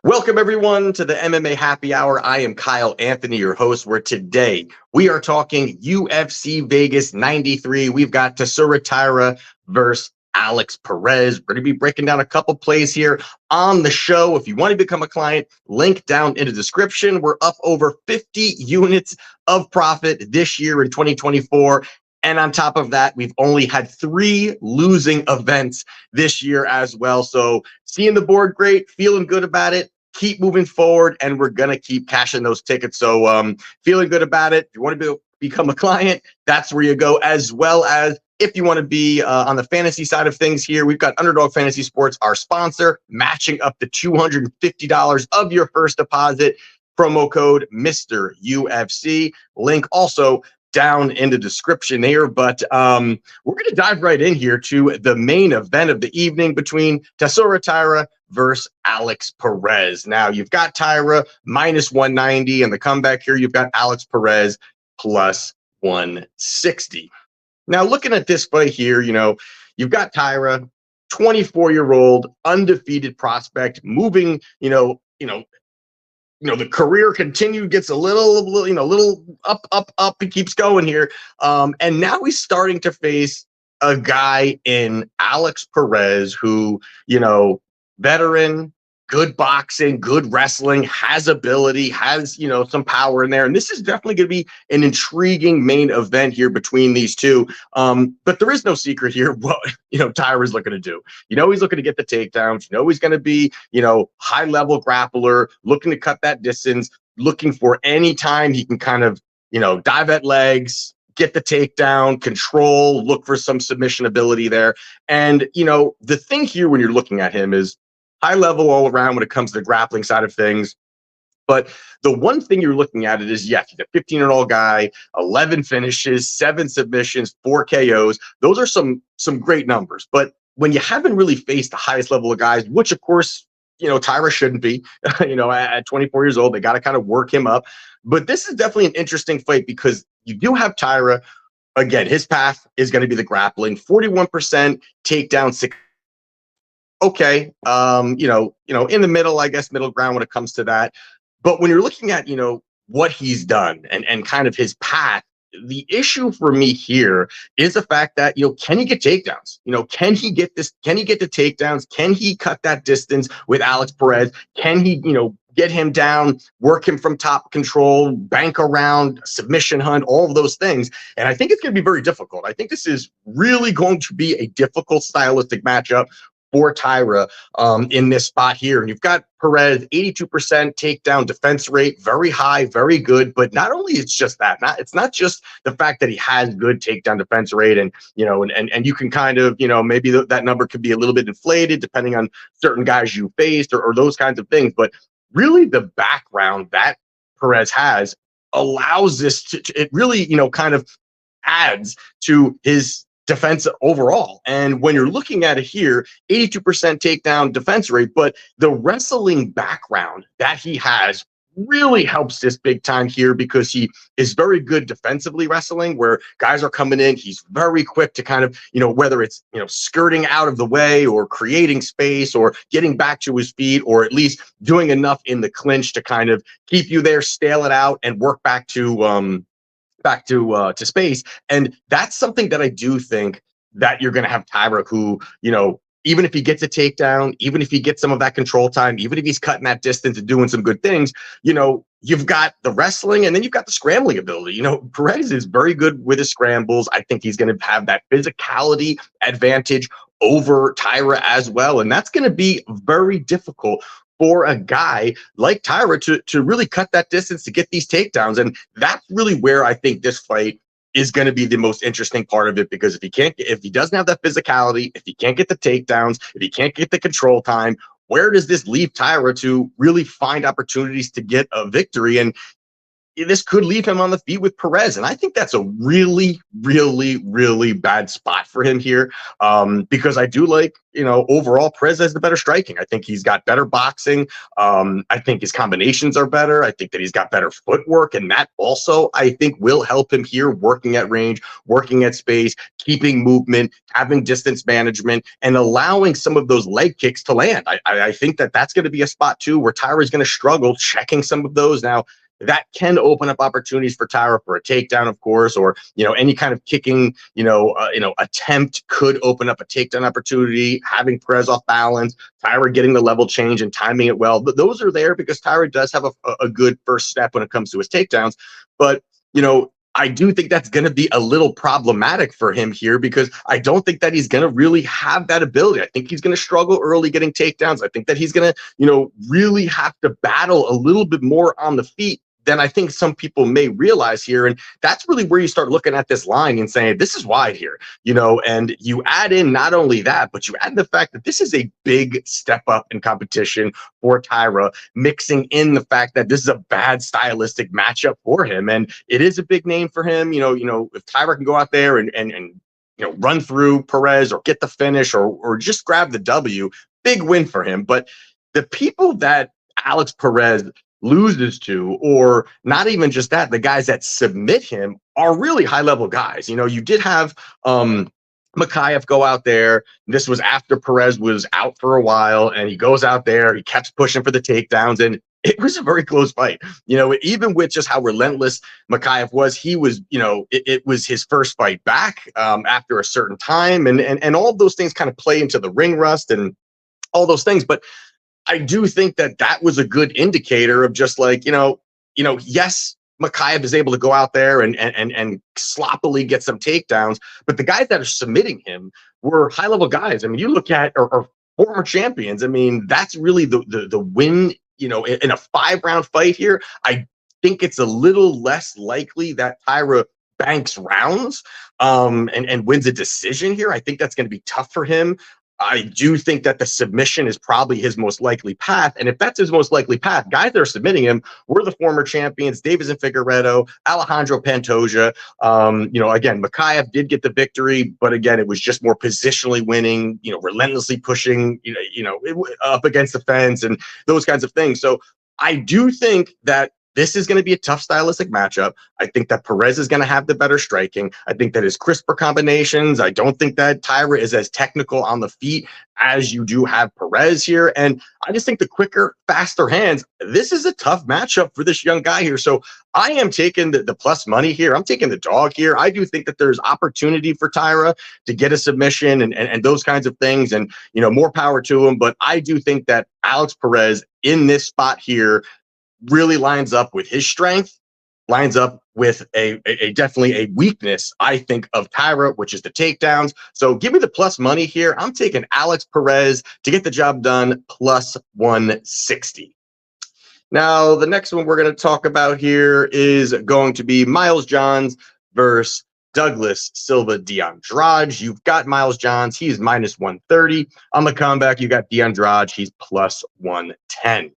Welcome, everyone, to the MMA Happy Hour. I am Kyle Anthony, your host, where today we are talking UFC Vegas 93. We've got Tatsuro Taira versus Alex Perez. We're going to be breaking down a couple plays here on the show. If you want to become a client, link down in the description. We're up over 50 units of profit this year in 2024. And on top of that, we've only had 3 losing events this year as well. So seeing the board great, feeling good about it. Keep moving forward, and we're going to keep cashing those tickets. So feeling good about it. If you want to become a client, that's where you go, as well as if you want to be on the fantasy side of things here, we've got Underdog Fantasy Sports, our sponsor, matching up to $250 of your first deposit. Promo code Mr. UFC. Link also down in the description here, but we're going to dive right in here to the main event of the evening between Tatsuro Taira versus Alex Perez. Now, you've got Taira minus 190, and the comeback here, you've got Alex Perez plus 160. Now, looking at this fight here, you've got Taira, 24-year-old, undefeated prospect, moving, the career continued, gets a little up. He keeps going here. And now he's starting to face a guy in Alex Perez who, veteran, good boxing, good wrestling, has ability, has, some power in there. And this is definitely going to be an intriguing main event here between these two. But there is no secret here what, Taira's looking to do. He's looking to get the takedowns. He's going to be, high-level grappler, looking to cut that distance, looking for any time he can kind of, dive at legs, get the takedown, control, look for some submission ability there. And, the thing here when you're looking at him is high level all around when it comes to the grappling side of things. But the one thing you're looking at it is, yes, he's a 15-year-old guy, 11 finishes, 7 submissions, 4 KOs. Those are some great numbers. But when you haven't really faced the highest level of guys, which of course, Taira shouldn't be, at 24 years old, they got to kind of work him up. But this is definitely an interesting fight because you do have Taira. Again, his path is going to be the grappling, 41% takedown, 6. Okay, in the middle, I guess, middle ground when it comes to that. But when you're looking at, what he's done and kind of his path, the issue for me here is the fact that, can he get takedowns? Can he get this? Can he get the takedowns? Can he cut that distance with Alex Perez? Can he, get him down, work him from top control, bank around, submission hunt, all of those things? And I think it's going to be very difficult. I think this is really going to be a difficult stylistic matchup for Taira in this spot here. And you've got Perez, 82% takedown defense rate, very high, very good. But not only it's just that, it's not just the fact that he has good takedown defense rate, and and you can kind of, maybe that number could be a little bit inflated depending on certain guys you faced or those kinds of things. But really the background that Perez has allows this to it really, kind of adds to his defense overall. And when you're looking at it here, 82% takedown defense rate, but the wrestling background that he has really helps this big time here because he is very good defensively wrestling, where guys are coming in. He's very quick to kind of, whether it's, skirting out of the way or creating space or getting back to his feet, or at least doing enough in the clinch to kind of keep you there, stale it out, and work back to space. And that's something that I do think that you're going to have Taira who, even if he gets a takedown, even if he gets some of that control time, even if he's cutting that distance and doing some good things, you've got the wrestling and then you've got the scrambling ability. Perez is very good with his scrambles. I think he's going to have that physicality advantage over Taira as well. And that's going to be very difficult for a guy like Taira to really cut that distance to get these takedowns. And that's really where I think this fight is going to be the most interesting part of it, because if he doesn't have that physicality, if he can't get the takedowns, if he can't get the control time, where does this leave Taira to really find opportunities to get a victory? And this could leave him on the feet with Perez. And I think that's a really, really, really bad spot for him here, because I do like, overall Perez has the better striking. I think he's got better boxing. I think his combinations are better. I think that he's got better footwork, and that also, I think, will help him here, working at range, working at space, keeping movement, having distance management, and allowing some of those leg kicks to land. I think that that's going to be a spot, too, where Taira is going to struggle checking some of those. Now, that can open up opportunities for Taira for a takedown, of course, or any kind of kicking attempt could open up a takedown opportunity. Having Perez off balance, Taira getting the level change and timing it well, but those are there because Taira does have a good first step when it comes to his takedowns. But I do think that's going to be a little problematic for him here, because I don't think that he's going to really have that ability. I think he's going to struggle early getting takedowns. I think that he's going to, really have to battle a little bit more on the feet than I think some people may realize here. And that's really where you start looking at this line and saying, this is wide here, and you add in not only that, but you add the fact that this is a big step up in competition for Taira, mixing in the fact that this is a bad stylistic matchup for him. And it is a big name for him. If Taira can go out there and run through Perez or get the finish or just grab the W, big win for him. But the people that Alex Perez loses to, or not even just that, the guys that submit him are really high-level guys. You did have Mikhaev go out there. This was after Perez was out for a while, and he goes out there, he kept pushing for the takedowns, and it was a very close fight. Even with just how relentless Mikhaev was, he was, it was his first fight back after a certain time, and all of those things kind of play into the ring rust and all those things. But I do think that that was a good indicator of just like, yes, Mikhaev is able to go out there and sloppily get some takedowns, but the guys that are submitting him were high-level guys. I mean, you look at or former champions. I mean, that's really the win, in a 5-round fight here. I think it's a little less likely that Taira banks rounds and wins a decision here. I think that's going to be tough for him. I do think that the submission is probably his most likely path. And if that's his most likely path, guys that are submitting him were the former champions, Davis and Figueiredo, Alejandro Pantoja. Again, Mikhaev did get the victory, but again, it was just more positionally winning, relentlessly pushing, up against the fence and those kinds of things. So I do think that this is going to be a tough stylistic matchup. I think that Perez is going to have the better striking. I think that his crisper combinations. I don't think that Taira is as technical on the feet as you do have Perez here. And I just think the quicker, faster hands, this is a tough matchup for this young guy here. So I am taking the plus money here. I'm taking the dog here. I do think that there's opportunity for Taira to get a submission and those kinds of things. And, more power to him. But I do think that Alex Perez in this spot here really lines up with his strength, lines up with a definitely a weakness, I think, of Taira, which is the takedowns. So give me the plus money here. I'm taking Alex Perez to get the job done, plus 160. Now, the next one we're going to talk about here is going to be Miles Johns versus Douglas Silva de Andrade. You've got Miles Johns. He's minus 130. On the comeback, you got de Andrade. He's plus 110.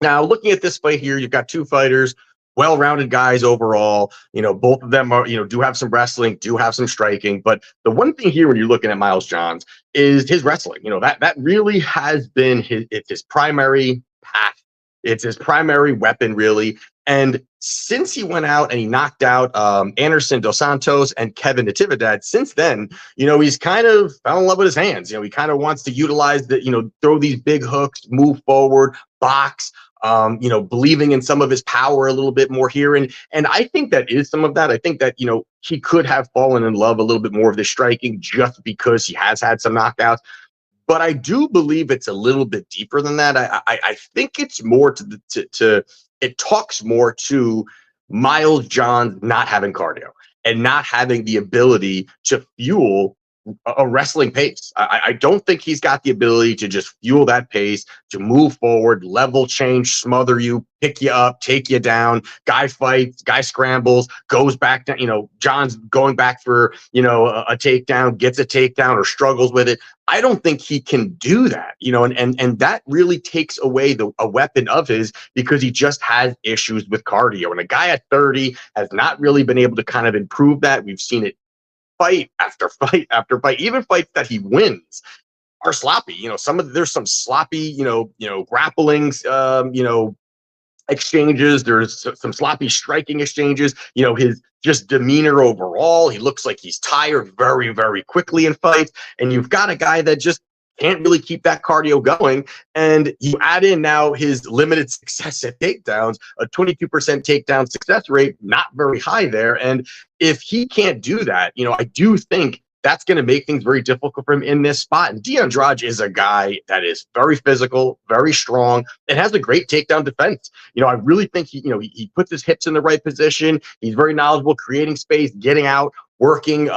Now, looking at this fight here, you've got two fighters, well-rounded guys overall. Both of them are, do have some wrestling, do have some striking. But the one thing here when you're looking at Miles Johns is his wrestling. that really has been his primary path. It's his primary weapon, really. And since he went out and he knocked out Anderson Dos Santos and Kevin Natividad, since then, he's kind of fell in love with his hands. He kind of wants to utilize throw these big hooks, move forward, box, believing in some of his power a little bit more here. And I think that is some of that. I think that, he could have fallen in love a little bit more of the striking just because he has had some knockouts. But I do believe it's a little bit deeper than that. I think it's more it talks more to Miles Johns not having cardio and not having the ability to fuel a wrestling pace. I don't think he's got the ability to just fuel that pace, to move forward, level change, smother you, pick you up, take you down. Guy fights, guy scrambles, goes back down. John's going back for, a takedown, gets a takedown or struggles with it. I don't think he can do that, and that really takes away a weapon of his, because he just has issues with cardio. And a guy at 30 has not really been able to kind of improve that. We've seen it fight after fight after fight. Even fights that he wins are sloppy. There's some sloppy, grapplings, exchanges. There's some sloppy striking exchanges. His just demeanor overall. He looks like he's tired very, very quickly in fights. And you've got a guy that just can't really keep that cardio going. And you add in now his limited success at takedowns, a 22% takedown success rate, not very high there. And if he can't do that, I do think that's going to make things very difficult for him in this spot. And Andrade is a guy that is very physical, very strong, and has a great takedown defense. I really think he puts his hips in the right position. He's very knowledgeable, creating space, getting out, working,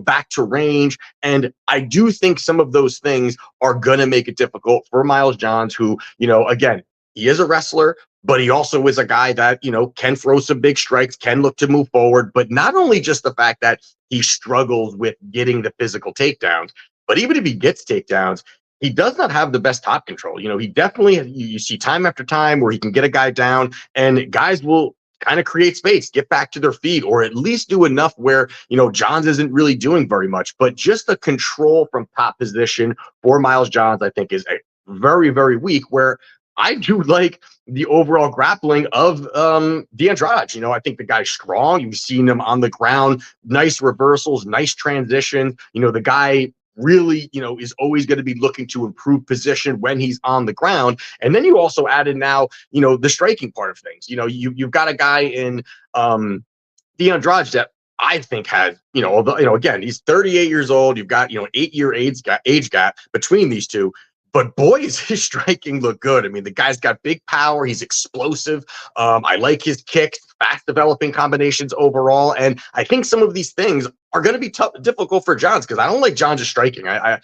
back to range. And I do think some of those things are going to make it difficult for Miles Johns, who, again, he is a wrestler, but he also is a guy that, can throw some big strikes, can look to move forward. But not only just the fact that he struggles with getting the physical takedowns, but even if he gets takedowns, he does not have the best top control. He definitely, you see time after time where he can get a guy down and guys will kind of create space, get back to their feet, or at least do enough where, Johns isn't really doing very much. But just the control from top position for Miles Johns, I think, is very, very weak, where I do like the overall grappling of Andrade. I think the guy's strong. You've seen him on the ground, nice reversals, nice transitions. The guy really, is always going to be looking to improve position when he's on the ground. And then you also added now, the striking part of things. You've got a guy in Andrade that I think has, although, again, he's 38 years old. You've got, 8-year age gap between these two. But boy, is his striking look good. I mean, the guy's got big power. He's explosive. I like his kicks, fast developing combinations overall. And I think some of these things are going to be difficult for Johns, because I don't like Johns' striking. I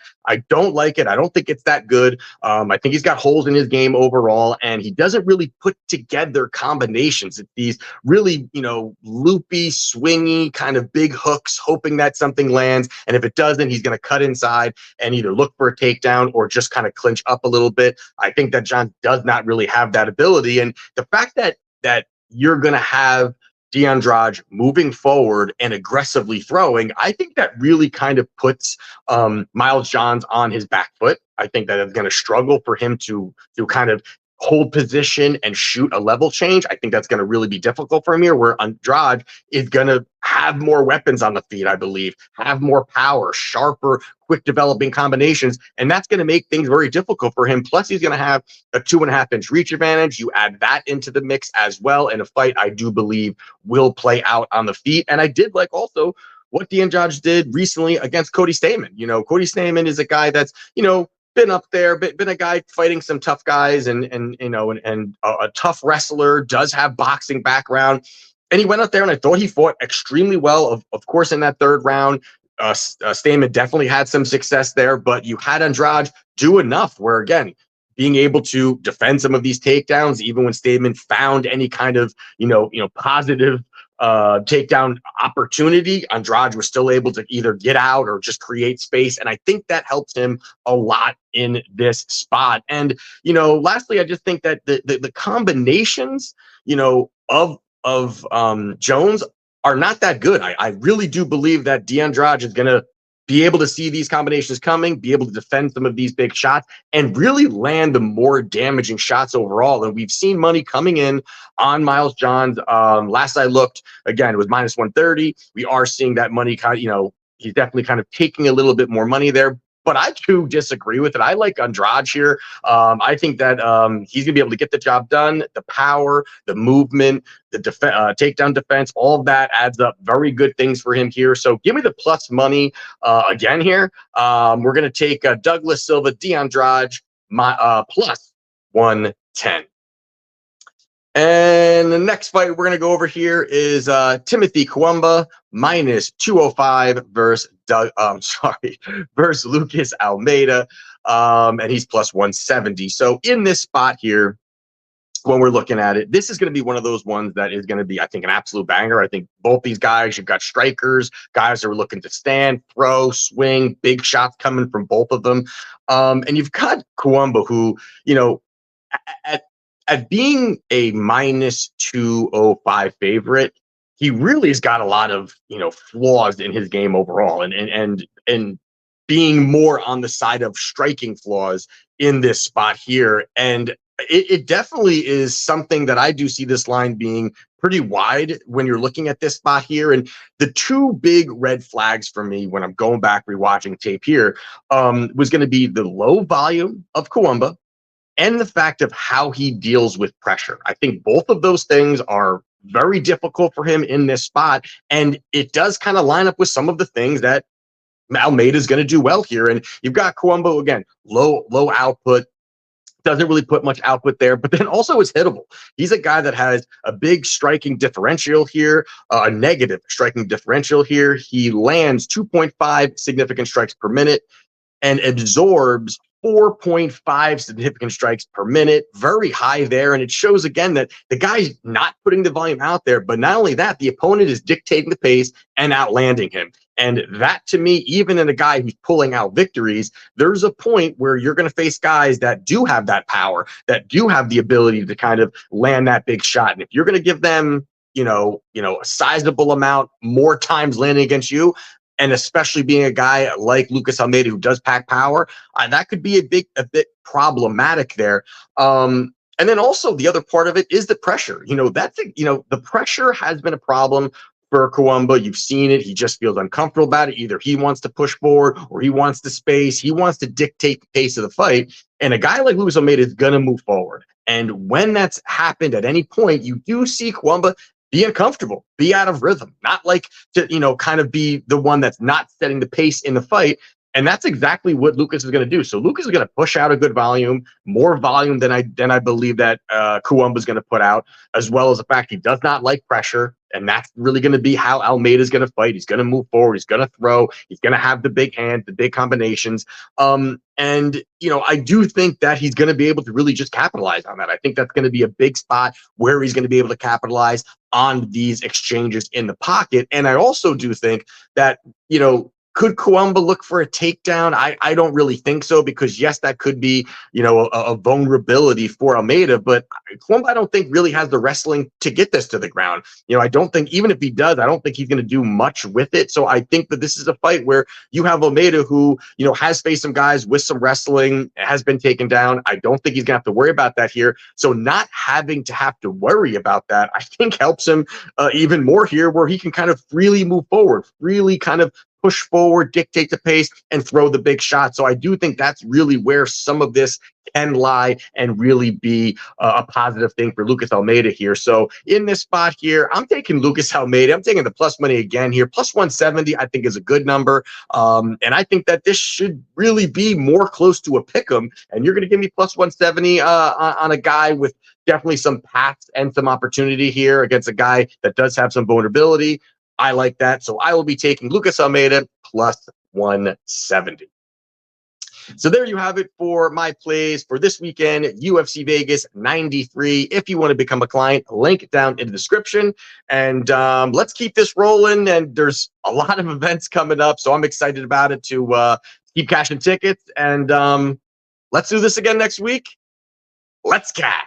don't like it. I don't think it's that good. I think he's got holes in his game overall, and he doesn't really put together combinations. It's these really, loopy, swingy kind of big hooks, hoping that something lands. And if it doesn't, he's going to cut inside and either look for a takedown or just kind of clinch up a little bit. I think that Johns does not really have that ability. And the fact that you're going to have Andrade moving forward and aggressively throwing, I think that really kind of puts Miles Johns on his back foot. I think that it's going to struggle for him to kind of hold position and shoot a level change. I think that's going to really be difficult for him here, where Andrade is going to have more weapons on the feet, I believe, have more power, sharper, quick developing combinations. And that's going to make things very difficult for him. Plus, he's going to have a 2.5-inch reach advantage. You add that into the mix as well in a fight I do believe will play out on the feet. And I did like also what Andrade did recently against Cody Stamann. Cody Stamann is a guy that's, been up there, been a guy fighting some tough guys and a tough wrestler, does have boxing background. And he went out there and I thought he fought extremely well. Of course, in that third round, Stamann definitely had some success there, but you had Andrade do enough where, again, being able to defend some of these takedowns, even when Stamann found any kind of, positive takedown opportunity, Andrade was still able to either get out or just create space. And I think that helps him a lot in this spot. And, lastly, I just think that the combinations, of Jones are not that good. I really do believe that Andrade is going to be able to see these combinations coming, be able to defend some of these big shots, and really land the more damaging shots overall. And we've seen money coming in on Miles Johns. Last I looked, again, it was minus 130. We are seeing that money kind of, he's definitely kind of taking a little bit more money there. But I too disagree with it. I like Andrade here. I think that he's going to be able to get the job done. The power, the movement, the takedown defense, all of that adds up. Very good things for him here. So give me the plus money again here. We're going to take Douglas Silva, Andrade, plus 110. And the next fight we're going to go over here is Timothy Cuamba minus 205 versus versus Lucas Almeida. And he's plus 170. So in this spot here, when we're looking at it, this is going to be one of those ones that is going to be, I think, an absolute banger. I think both these guys, you've got strikers, guys that are looking to stand, throw, swing, big shots coming from both of them. And you've got Cuamba, who, at at being a minus 205 favorite, he really has got a lot of, flaws in his game overall, and being more on the side of striking flaws in this spot here. And it definitely is something that I do see this line being pretty wide when you're looking at this spot here. And the two big red flags for me when I'm going back rewatching tape here was going to be the low volume of Cuamba and the fact of how he deals with pressure. I think both of those things are very difficult for him in this spot. And it does kind of line up with some of the things that Almeida is going to do well here. And you've got Cuamba, again, low output, doesn't really put much output there, but then also is hittable. He's a guy that has a big striking differential here, a negative striking differential here. He lands 2.5 significant strikes per minute and absorbs 4.5 significant strikes per minute. Very high there. And it shows again that the guy's not putting the volume out there, but not only that, the opponent is dictating the pace and outlanding him. And that, to me, even in a guy who's pulling out victories, there's a point where you're going to face guys that do have that power, that do have the ability to kind of land that big shot. And if you're going to give them, a sizable amount more times landing against you, and especially being a guy like Lucas Almeida who does pack power, that could be a bit problematic there. And then also the other part of it is the pressure. The pressure has been a problem for Cuamba. You've seen it. He just feels uncomfortable about it. Either he wants to push forward or he wants to space. He wants to dictate the pace of the fight. And a guy like Lucas Almeida is going to move forward. And when that's happened at any point, you do see Cuamba be uncomfortable, be out of rhythm, not like to, kind of be the one that's not setting the pace in the fight. And that's exactly what Lucas is going to do. So Lucas is going to push out a good volume, more volume than I believe that Cuamba is going to put out, as well as the fact he does not like pressure. And that's really going to be how Almeida is going to fight. He's going to move forward. He's going to throw. He's going to have the big hands, the big combinations. And I do think that he's going to be able to really just capitalize on that. I think that's going to be a big spot where he's going to be able to capitalize on these exchanges in the pocket. And I also do think that, could Cuamba look for a takedown? I don't really think so, because yes, that could be, a vulnerability for Almeida, but Cuamba, I don't think really has the wrestling to get this to the ground. I don't think, even if he does, I don't think he's going to do much with it. So I think that this is a fight where you have Almeida who, has faced some guys with some wrestling, has been taken down. I don't think he's going to have to worry about that here. So not having to have to worry about that, I think helps him even more here, where he can kind of freely move forward, really kind of push forward, dictate the pace, and throw the big shot. So I do think that's really where some of this can lie and really be a positive thing for Lucas Almeida here. So in this spot here, I'm taking Lucas Almeida. I'm taking the plus money again here. Plus 170, I think, is a good number. And I think that this should really be more close to a pick'em. And you're going to give me plus 170 on a guy with definitely some paths and some opportunity here against a guy that does have some vulnerability. I like that. So I will be taking Lucas Almeida plus 170. So there you have it for my plays for this weekend, UFC Vegas 93. If you want to become a client, link down in the description. And let's keep this rolling. And there's a lot of events coming up, so I'm excited about it to keep cashing tickets. And let's do this again next week. Let's cash.